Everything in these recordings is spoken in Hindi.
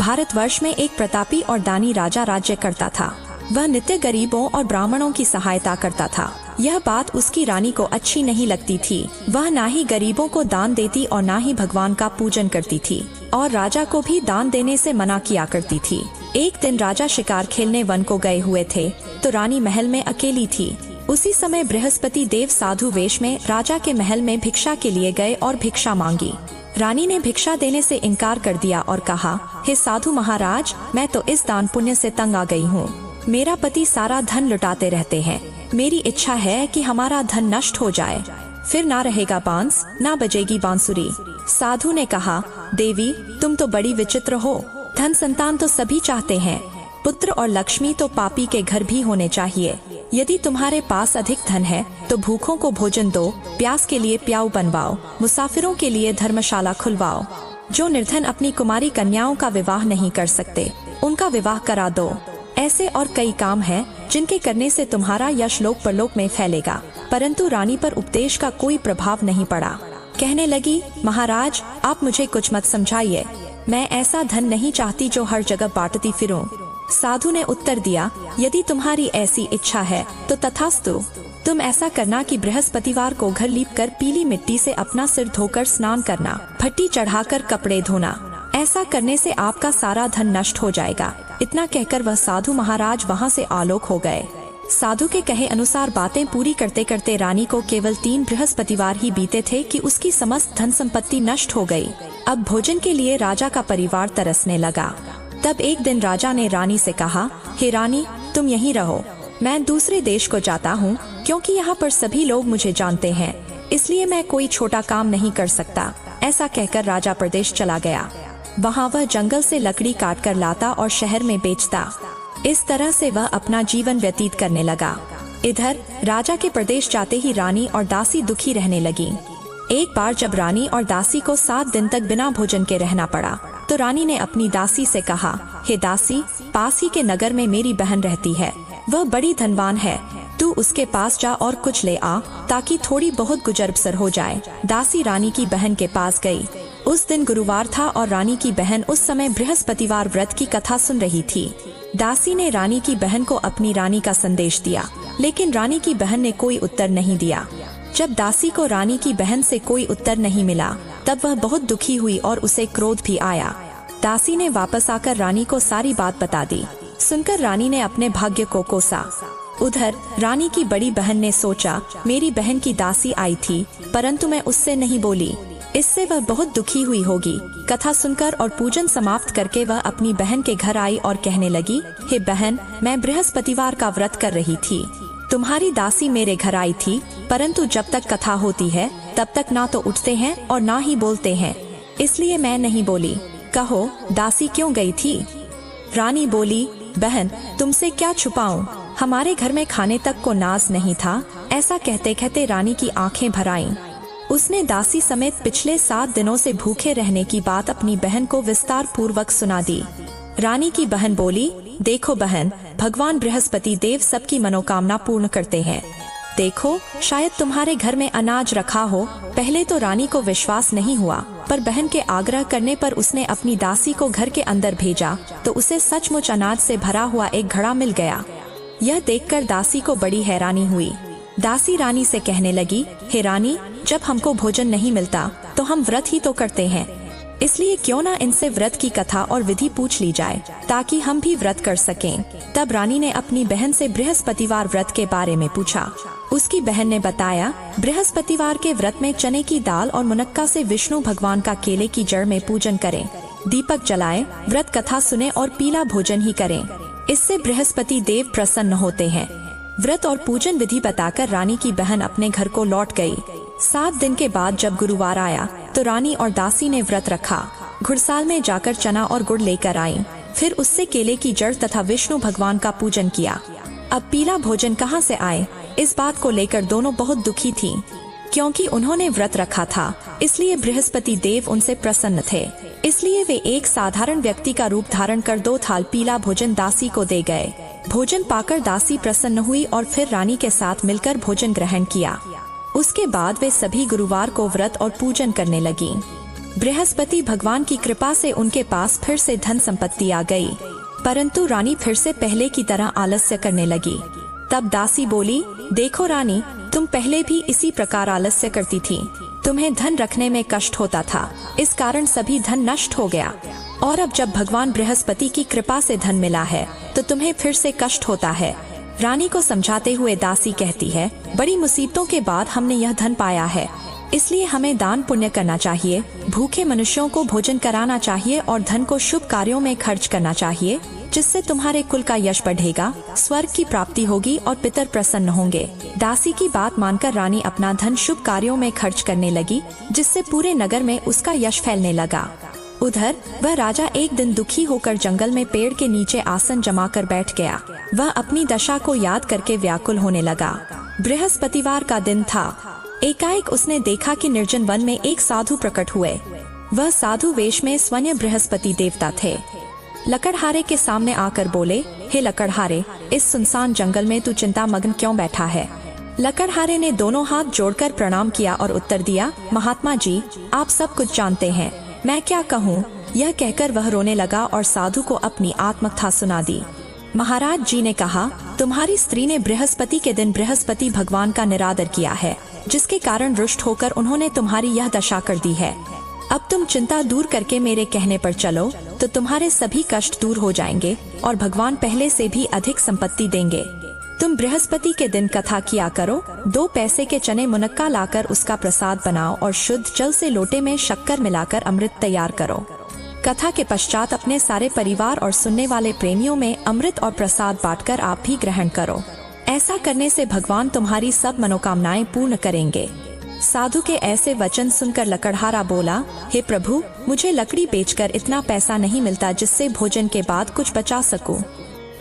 भारतवर्ष में एक प्रतापी और दानी राजा राज्य करता था। वह नित्य गरीबों और ब्राह्मणों की सहायता करता था। यह बात उसकी रानी को अच्छी नहीं लगती थी। वह ना ही गरीबों को दान देती और ना ही भगवान का पूजन करती थी, और राजा को भी दान देने से मना किया करती थी। एक दिन राजा शिकार खेलने वन को गए हुए थे, तो रानी महल में अकेली थी। उसी समय बृहस्पति देव साधु वेश में राजा के महल में भिक्षा के लिए गए और भिक्षा मांगी। रानी ने भिक्षा देने से इनकार कर दिया और कहा, हे साधु महाराज, मैं तो इस दान पुण्य से तंग आ गई हूँ। मेरा पति सारा धन लुटाते रहते हैं। मेरी इच्छा है कि हमारा धन नष्ट हो जाए, फिर ना रहेगा बांस, ना बजेगी बांसुरी। साधु ने कहा, देवी तुम तो बड़ी विचित्र हो। धन संतान तो सभी चाहते हैं, पुत्र और लक्ष्मी तो पापी के घर भी होने चाहिए। यदि तुम्हारे पास अधिक धन है तो भूखों को भोजन दो, प्यास के लिए प्याऊ बनवाओ, मुसाफिरों के लिए धर्मशाला खुलवाओ। जो निर्धन अपनी कुमारी कन्याओं का विवाह नहीं कर सकते, उनका विवाह करा दो। ऐसे और कई काम हैं जिनके करने से तुम्हारा यश लोक परलोक में फैलेगा। परंतु रानी पर उपदेश का कोई प्रभाव नहीं पड़ा। कहने लगी, महाराज आप मुझे कुछ मत समझाइए। मैं ऐसा धन नहीं चाहती जो हर जगह बांटती फिरूं। साधु ने उत्तर दिया, यदि तुम्हारी ऐसी इच्छा है तो तथास्तु। तुम ऐसा करना कि बृहस्पतिवार को घर लीपकर पीली मिट्टी से अपना सिर धोकर स्नान करना, भट्टी चढ़ाकर कपड़े धोना। ऐसा करने से आपका सारा धन नष्ट हो जाएगा। इतना कहकर वह साधु महाराज वहाँ से आलोक हो गए। साधु के कहे अनुसार बातें पूरी करते करते रानी को केवल 3 बृहस्पतिवार ही बीते थे कि उसकी समस्त धन संपत्ति नष्ट हो गई। अब भोजन के लिए राजा का परिवार तरसने लगा। तब एक दिन राजा ने रानी से कहा, हे रानी तुम यहीं रहो, मैं दूसरे देश को जाता हूँ, क्योंकि यहाँ पर सभी लोग मुझे जानते हैं, इसलिए मैं कोई छोटा काम नहीं कर सकता। ऐसा कहकर राजा प्रदेश चला गया। वहाँ वह जंगल से लकड़ी काट कर लाता और शहर में बेचता। इस तरह से वह अपना जीवन व्यतीत करने लगा। इधर राजा के प्रदेश जाते ही रानी और दासी दुखी रहने लगी। एक बार जब रानी और दासी को 7 दिन तक बिना भोजन के रहना पड़ा, तो रानी ने अपनी दासी से कहा, हे दासी, पास ही के नगर में मेरी बहन रहती है, वह बड़ी धनवान है, तू उसके पास जा और कुछ ले आ, ताकि थोड़ी बहुत गुजर बसर हो जाए। दासी रानी की बहन के पास गई। उस दिन गुरुवार था और रानी की बहन उस समय बृहस्पतिवार व्रत की कथा सुन रही थी। दासी ने रानी की बहन को अपनी रानी का संदेश दिया, लेकिन रानी की बहन ने कोई उत्तर नहीं दिया। जब दासी को रानी की बहन से कोई उत्तर नहीं मिला, तब वह बहुत दुखी हुई और उसे क्रोध भी आया। दासी ने वापस आकर रानी को सारी बात बता दी। सुनकर रानी ने अपने भाग्य को कोसा। उधर रानी की बड़ी बहन ने सोचा, मेरी बहन की दासी आई थी, परंतु मैं उससे नहीं बोली, इससे वह बहुत दुखी हुई होगी। कथा सुनकर और पूजन समाप्त करके वह अपनी बहन के घर आई और कहने लगी, हे बहन, मैं बृहस्पतिवार का व्रत कर रही थी। तुम्हारी दासी मेरे घर आई थी, परंतु जब तक कथा होती है तब तक ना तो उठते हैं और ना ही बोलते हैं, इसलिए मैं नहीं बोली। कहो दासी क्यों गई थी? रानी बोली, बहन तुमसे क्या छुपाऊं, हमारे घर में खाने तक को नाज नहीं था। ऐसा कहते कहते रानी की आंखें भर आईं। उसने दासी समेत पिछले 7 दिनों से भूखे रहने की बात अपनी बहन को विस्तार पूर्वक सुना दी। रानी की बहन बोली, देखो बहन, भगवान बृहस्पति देव सबकी मनोकामना पूर्ण करते हैं। देखो शायद तुम्हारे घर में अनाज रखा हो। पहले तो रानी को विश्वास नहीं हुआ, पर बहन के आग्रह करने पर उसने अपनी दासी को घर के अंदर भेजा, तो उसे सचमुच अनाज से भरा हुआ एक घड़ा मिल गया। यह देखकर दासी को बड़ी हैरानी हुई। दासी रानी से कहने लगी, हे रानी, जब हमको भोजन नहीं मिलता तो हम व्रत ही तो करते हैं, इसलिए क्यों ना इनसे व्रत की कथा और विधि पूछ ली जाए, ताकि हम भी व्रत कर सकें। तब रानी ने अपनी बहन से बृहस्पतिवार व्रत के बारे में पूछा। उसकी बहन ने बताया, बृहस्पतिवार के व्रत में चने की दाल और मुनक्का से विष्णु भगवान का केले की जड़ में पूजन करें, दीपक जलाएं, व्रत कथा सुने और पीला भोजन ही करें। इससे बृहस्पति देव प्रसन्न होते हैं। व्रत और पूजन विधि बताकर रानी की बहन अपने घर को लौट गई। 7 दिन के बाद जब गुरुवार आया तो रानी और दासी ने व्रत रखा। घुड़साल में जाकर चना और गुड़ लेकर आई, फिर उससे केले की जड़ तथा विष्णु भगवान का पूजन किया। अब पीला भोजन कहाँ से आए, इस बात को लेकर दोनों बहुत दुखी थीं, क्योंकि उन्होंने व्रत रखा था, इसलिए बृहस्पति देव उनसे प्रसन्न थे। इसलिए वे एक साधारण व्यक्ति का रूप धारण कर 2 थाल पीला भोजन दासी को दे गए। भोजन पाकर दासी प्रसन्न हुई और फिर रानी के साथ मिलकर भोजन ग्रहण किया। उसके बाद वे सभी गुरुवार को व्रत और पूजन करने लगी। बृहस्पति भगवान की कृपा से उनके पास फिर से धन संपत्ति आ गई, परंतु रानी फिर से पहले की तरह आलस्य करने लगी। तब दासी बोली, देखो रानी, तुम पहले भी इसी प्रकार आलस्य करती थी। तुम्हें धन रखने में कष्ट होता था, इस कारण सभी धन नष्ट हो गया। और अब जब भगवान बृहस्पति की कृपा से धन मिला है तो तुम्हें फिर से कष्ट होता है। रानी को समझाते हुए दासी कहती है, बड़ी मुसीबतों के बाद हमने यह धन पाया है, इसलिए हमें दान पुण्य करना चाहिए, भूखे मनुष्यों को भोजन कराना चाहिए और धन को शुभ कार्यों में खर्च करना चाहिए, जिससे तुम्हारे कुल का यश बढ़ेगा, स्वर्ग की प्राप्ति होगी और पितर प्रसन्न होंगे। दासी की बात मानकर रानी अपना धन शुभ कार्यों में खर्च करने लगी, जिससे पूरे नगर में उसका यश फैलने लगा। उधर वह राजा एक दिन दुखी होकर जंगल में पेड़ के नीचे आसन जमाकर बैठ गया। वह अपनी दशा को याद करके व्याकुल होने लगा। बृहस्पतिवार का दिन था। एकाएक उसने देखा कि निर्जन वन में एक साधु प्रकट हुए। वह साधु वेश में स्वयं बृहस्पति देवता थे। लकड़हारे के सामने आकर बोले, हे लकड़हारे, इस सुनसान जंगल में तू चिंता मग्न क्यों बैठा है? लकड़हारे ने दोनों हाथ जोड़कर प्रणाम किया और उत्तर दिया, महात्मा जी, आप सब कुछ जानते हैं, मैं क्या कहूँ? यह कहकर वह रोने लगा और साधु को अपनी आत्मकथा सुना दी। महाराज जी ने कहा, तुम्हारी स्त्री ने बृहस्पति के दिन बृहस्पति भगवान का निरादर किया है, जिसके कारण रुष्ट होकर उन्होंने तुम्हारी यह दशा कर दी है। अब तुम चिंता दूर करके मेरे कहने पर चलो तो तुम्हारे सभी कष्ट दूर हो जाएंगे और भगवान पहले से भी अधिक संपत्ति देंगे। तुम बृहस्पति के दिन कथा किया करो, 2 पैसे के चने मुनक्का लाकर उसका प्रसाद बनाओ और शुद्ध जल से लोटे में शक्कर मिलाकर अमृत तैयार करो। कथा के पश्चात अपने सारे परिवार और सुनने वाले प्रेमियों में अमृत और प्रसाद बांटकर आप भी ग्रहण करो। ऐसा करने से भगवान तुम्हारी सब मनोकामनाएं पूर्ण करेंगे। साधु के ऐसे वचन सुनकर लकड़हारा बोला, हे प्रभु, मुझे लकड़ी बेचकर इतना पैसा नहीं मिलता जिससे भोजन के बाद कुछ बचा सकूं।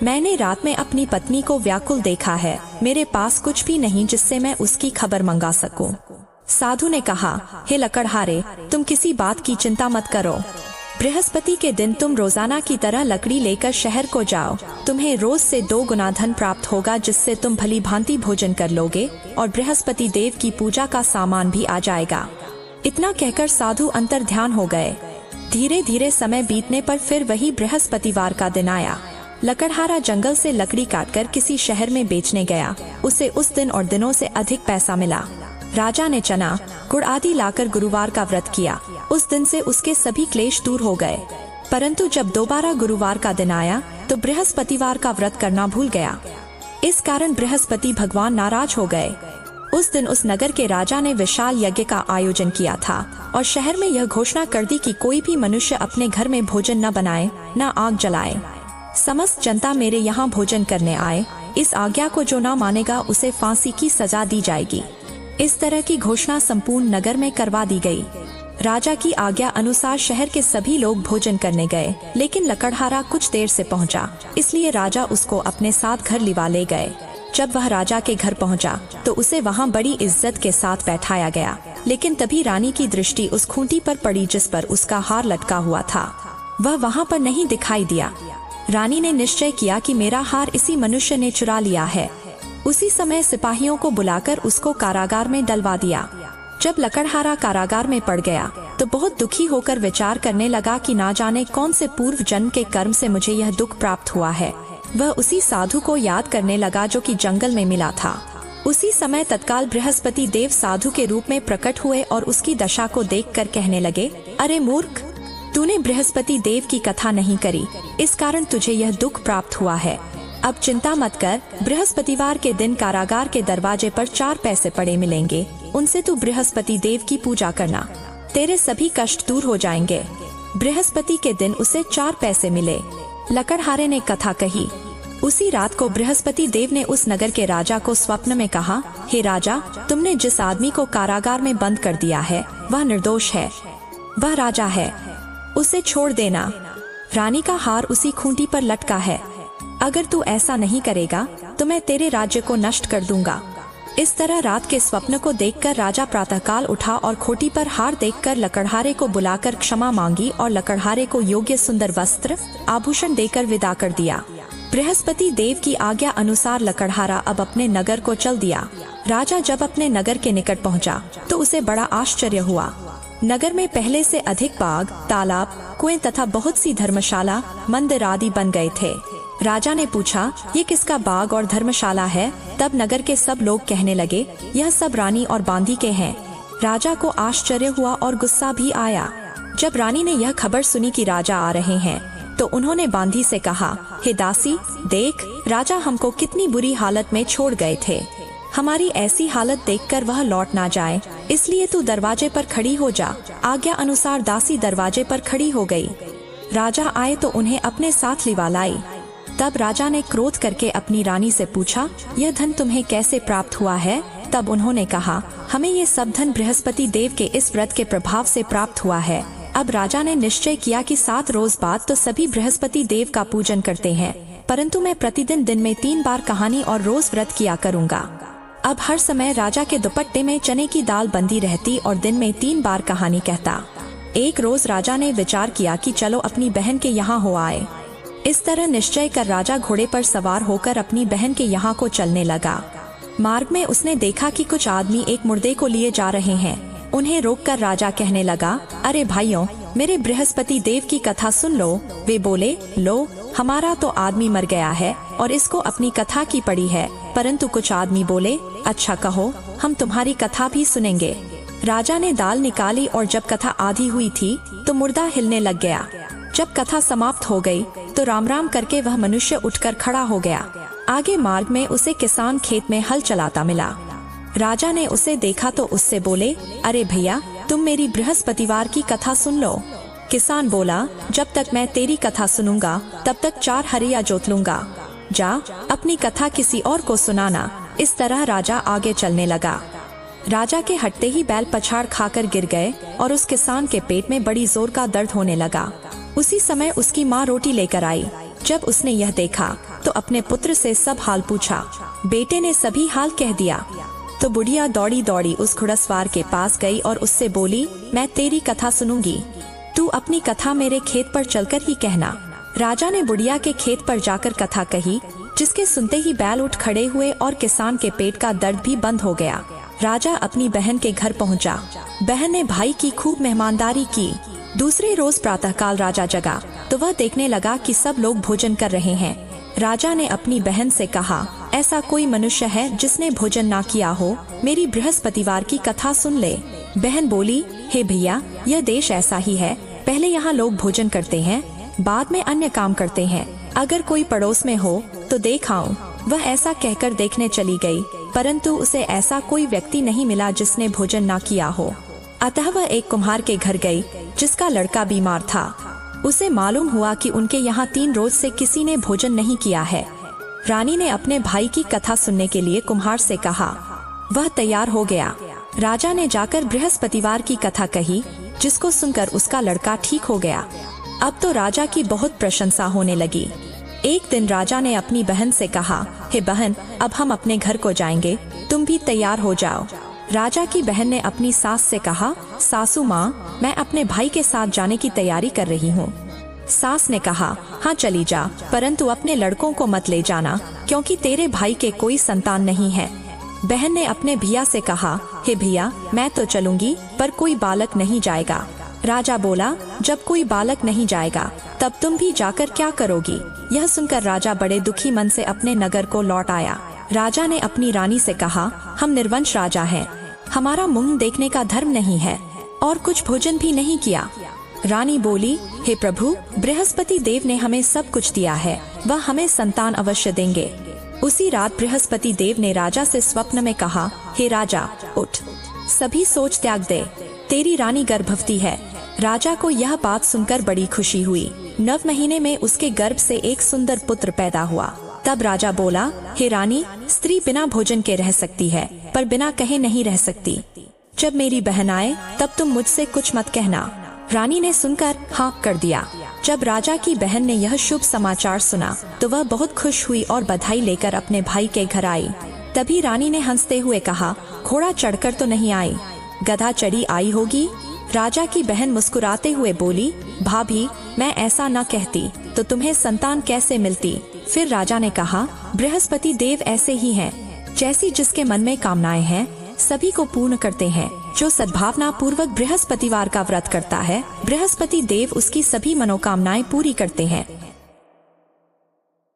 मैंने रात में अपनी पत्नी को व्याकुल देखा है, मेरे पास कुछ भी नहीं जिससे मैं उसकी खबर मंगा सकूं। साधु ने कहा, हे लकड़हारे, तुम किसी बात की चिंता मत करो। बृहस्पति के दिन तुम रोजाना की तरह लकड़ी लेकर शहर को जाओ। तुम्हें रोज से 2 गुना धन प्राप्त होगा, जिससे तुम भली भांति भोजन कर लोगे और बृहस्पति देव की पूजा का सामान भी आ जाएगा। इतना कहकर साधु अंतर ध्यान हो गए। धीरे धीरे समय बीतने पर फिर वही बृहस्पतिवार का दिन आया। लकड़हारा जंगल से लकड़ी काटकर किसी शहर में बेचने गया। उसे उस दिन और दिनों से अधिक पैसा मिला। राजा ने चना गुड़ आदि लाकर गुरुवार का व्रत किया। उस दिन से उसके सभी क्लेश दूर हो गए। परंतु जब दोबारा गुरुवार का दिन आया तो बृहस्पतिवार का व्रत करना भूल गया। इस कारण बृहस्पति भगवान नाराज हो गए। उस दिन उस नगर के राजा ने विशाल यज्ञ का आयोजन किया था और शहर में यह घोषणा कर दी कि कोई भी मनुष्य अपने घर में भोजन न बनाए, न आग जलाए। समस्त जनता मेरे यहाँ भोजन करने आए। इस आज्ञा को जो न मानेगा उसे फांसी की सजा दी जाएगी। इस तरह की घोषणा संपूर्ण नगर में करवा दी गई। राजा की आज्ञा अनुसार शहर के सभी लोग भोजन करने गए, लेकिन लकड़हारा कुछ देर से पहुंचा, इसलिए राजा उसको अपने साथ घर लिवा ले गए। जब वह राजा के घर पहुंचा तो उसे वहां बड़ी इज्जत के साथ बैठाया गया, लेकिन तभी रानी की दृष्टि उस खूंटी पर पड़ी जिस पर उसका हार लटका हुआ था। वह वहां पर नहीं दिखाई दिया। रानी ने निश्चय किया कि मेरा हार इसी मनुष्य ने चुरा लिया है। उसी समय सिपाहियों को बुलाकर उसको कारागार में डलवा दिया। जब लकड़हारा कारागार में पड़ गया तो बहुत दुखी होकर विचार करने लगा कि ना जाने कौन से पूर्व जन्म के कर्म से मुझे यह दुख प्राप्त हुआ है। वह उसी साधु को याद करने लगा जो कि जंगल में मिला था। उसी समय तत्काल बृहस्पति देव साधु के रूप में प्रकट हुए और उसकी दशा को देखकर कहने लगे, अरे मूर्ख, तूने बृहस्पति देव की कथा नहीं करी, इस कारण तुझे यह दुख प्राप्त हुआ है। अब चिंता मत कर, बृहस्पतिवार के दिन कारागार के दरवाजे पर 4 पैसे पड़े मिलेंगे, उनसे तू बृहस्पति देव की पूजा करना, तेरे सभी कष्ट दूर हो जाएंगे। बृहस्पति के दिन उसे 4 पैसे मिले। लकड़हारे ने कथा कही। उसी रात को बृहस्पति देव ने उस नगर के राजा को स्वप्न में कहा, हे राजा, तुमने जिस आदमी को कारागार में बंद कर दिया है वह निर्दोष है, वह राजा है, उसे छोड़ देना। रानी का हार उसी खूंटी पर लटका है। अगर तू ऐसा नहीं करेगा तो मैं तेरे राज्य को नष्ट कर दूंगा। इस तरह रात के स्वप्न को देखकर राजा प्रातःकाल उठा और खूंटी पर हार देखकर लकड़हारे को बुलाकर क्षमा मांगी और लकड़हारे को योग्य सुंदर वस्त्र आभूषण देकर विदा कर दिया। बृहस्पति देव की आज्ञा अनुसार लकड़हारा अब अपने नगर को चल दिया। राजा जब अपने नगर के निकट पहुंचा तो उसे बड़ा आश्चर्य हुआ। नगर में पहले से अधिक बाग, तालाब, कुएं तथा बहुत सी धर्मशाला, मंदिर आदि बन गए थे। राजा ने पूछा, ये किसका बाग और धर्मशाला है? तब नगर के सब लोग कहने लगे, यह सब रानी और बांदी के हैं। राजा को आश्चर्य हुआ और गुस्सा भी आया। जब रानी ने यह खबर सुनी कि राजा आ रहे हैं, तो उन्होंने बांदी से कहा, हे दासी, देख, राजा हमको कितनी बुरी हालत में छोड़ गए थे। हमारी ऐसी हालत देखकर वह लौट ना जाए, इसलिए तू दरवाजे पर खड़ी हो जा। आज्ञा अनुसार दासी दरवाजे पर खड़ी हो गई। राजा आए तो उन्हें अपने साथ लिवा लाई। तब राजा ने क्रोध करके अपनी रानी से पूछा, यह धन तुम्हें कैसे प्राप्त हुआ है? तब उन्होंने कहा, हमें ये सब धन बृहस्पति देव के इस व्रत के प्रभाव से प्राप्त हुआ है। अब राजा ने निश्चय किया कि 7 रोज बाद तो सभी बृहस्पति देव का पूजन करते हैं, परंतु मैं प्रतिदिन दिन में 3 बार कहानी और रोज व्रत किया करूँगा। अब हर समय राजा के दुपट्टे में चने की दाल बंधी रहती और दिन में 3 बार कहानी कहता। एक रोज राजा ने विचार किया कि चलो अपनी बहन के यहाँ हो आए। इस तरह निश्चय कर राजा घोड़े पर सवार होकर अपनी बहन के यहाँ को चलने लगा। मार्ग में उसने देखा कि कुछ आदमी एक मुर्दे को लिए जा रहे हैं। उन्हें रोककर राजा कहने लगा, अरे भाइयों, मेरे बृहस्पति देव की कथा सुन लो। वे बोले, लो, हमारा तो आदमी मर गया है और इसको अपनी कथा की पड़ी है। परंतु कुछ आदमी बोले, अच्छा कहो, हम तुम्हारी कथा भी सुनेंगे। राजा ने दाल निकाली और जब कथा आधी हुई थी तो मुर्दा हिलने लग गया। जब कथा समाप्त हो गई तो राम राम करके वह मनुष्य उठकर खड़ा हो गया। आगे मार्ग में उसे किसान खेत में हल चलाता मिला। राजा ने उसे देखा तो उससे बोले, अरे भैया, तुम मेरी बृहस्पतिवार की कथा सुन लो। किसान बोला, जब तक मैं तेरी कथा सुनूंगा तब तक 4 हरिया जोत लूंगा। जा, अपनी कथा किसी और को सुनाना। इस तरह राजा आगे चलने लगा। राजा के हटते ही बैल पछाड़ खाकर गिर गए और उस किसान के पेट में बड़ी जोर का दर्द होने लगा। उसी समय उसकी माँ रोटी लेकर आई। जब उसने यह देखा तो अपने पुत्र से सब हाल पूछा। बेटे ने सभी हाल कह दिया। तो बुढ़िया दौड़ी दौड़ी उस घुड़सवार के पास गई और उससे बोली, मैं तेरी कथा सुनूंगी, तू अपनी कथा मेरे खेत पर चलकर ही कहना। राजा ने बुढ़िया के खेत पर जाकर कथा कही, जिसके सुनते ही बैल उठ खड़े हुए और किसान के पेट का दर्द भी बंद हो गया। राजा अपनी बहन के घर पहुंचा। बहन ने भाई की खूब मेहमानदारी की। दूसरे रोज प्रातःकाल राजा जगा तो वह देखने लगा कि सब लोग भोजन कर रहे हैं। राजा ने अपनी बहन से कहा, ऐसा कोई मनुष्य है जिसने भोजन ना किया हो? मेरी बृहस्पतिवार की कथा सुन ले। बहन बोली, हे भैया, यह देश ऐसा ही है। पहले यहाँ लोग भोजन करते हैं, बाद में अन्य काम करते हैं। अगर कोई पड़ोस में हो तो देख आऊं। वह ऐसा कहकर देखने चली गई, परंतु उसे ऐसा कोई व्यक्ति नहीं मिला जिसने भोजन ना किया हो। अतः वह एक कुम्हार के घर गई जिसका लड़का बीमार था। उसे मालूम हुआ कि उनके यहाँ 3 रोज से किसी ने भोजन नहीं किया है। रानी ने अपने भाई की कथा सुनने के लिए कुम्हार से कहा। वह तैयार हो गया। राजा ने जाकर बृहस्पतिवार की कथा कही, जिसको सुनकर उसका लड़का ठीक हो गया। अब तो राजा की बहुत प्रशंसा होने लगी। एक दिन राजा ने अपनी बहन से कहा, हे बहन, अब हम अपने घर को जाएंगे, तुम भी तैयार हो जाओ। राजा की बहन ने अपनी सास से कहा, सासू माँ, मैं अपने भाई के साथ जाने की तैयारी कर रही हूँ। सास ने कहा, हाँ चली जा, परंतु अपने लड़कों को मत ले जाना, क्योंकि तेरे भाई के कोई संतान नहीं है। बहन ने अपने भैया से कहा, हे भैया, मैं तो चलूंगी, पर कोई बालक नहीं जाएगा। राजा बोला, जब कोई बालक नहीं जाएगा तब तुम भी जाकर क्या करोगी? यह सुनकर राजा बड़े दुखी मन से अपने नगर को लौट आया। राजा ने अपनी रानी से कहा, हम निर्वंश राजा हैं, हमारा मुंह देखने का धर्म नहीं है और कुछ भोजन भी नहीं किया। रानी बोली, हे प्रभु, बृहस्पति देव ने हमें सब कुछ दिया है, वह हमें संतान अवश्य देंगे। उसी रात बृहस्पति देव ने राजा से स्वप्न में कहा, हे राजा, उठ, सभी सोच त्याग दे, तेरी रानी गर्भवती है। राजा को यह बात सुनकर बड़ी खुशी हुई। 9 महीने में उसके गर्भ से एक सुंदर पुत्र पैदा हुआ। तब राजा बोला, हे रानी, स्त्री बिना भोजन के रह सकती है, पर बिना कहे नहीं रह सकती। जब मेरी बहन आए तब तुम मुझसे कुछ मत कहना। रानी ने सुनकर हाँ कर दिया। जब राजा की बहन ने यह शुभ समाचार सुना तो वह बहुत खुश हुई और बधाई लेकर अपने भाई के घर आई। तभी रानी ने हंसते हुए कहा, घोड़ा चढ़कर तो नहीं आई, गधा चढ़ी आई होगी। राजा की बहन मुस्कुराते हुए बोली, भाभी, मैं ऐसा न कहती तो तुम्हें संतान कैसे मिलती? फिर राजा ने कहा, बृहस्पति देव ऐसे ही हैं, जैसी जिसके मन में कामनाएं हैं सभी को पूर्ण करते हैं। जो सद्भावना पूर्वक बृहस्पतिवार का व्रत करता है, बृहस्पति देव उसकी सभी मनोकामनाएं पूरी करते हैं।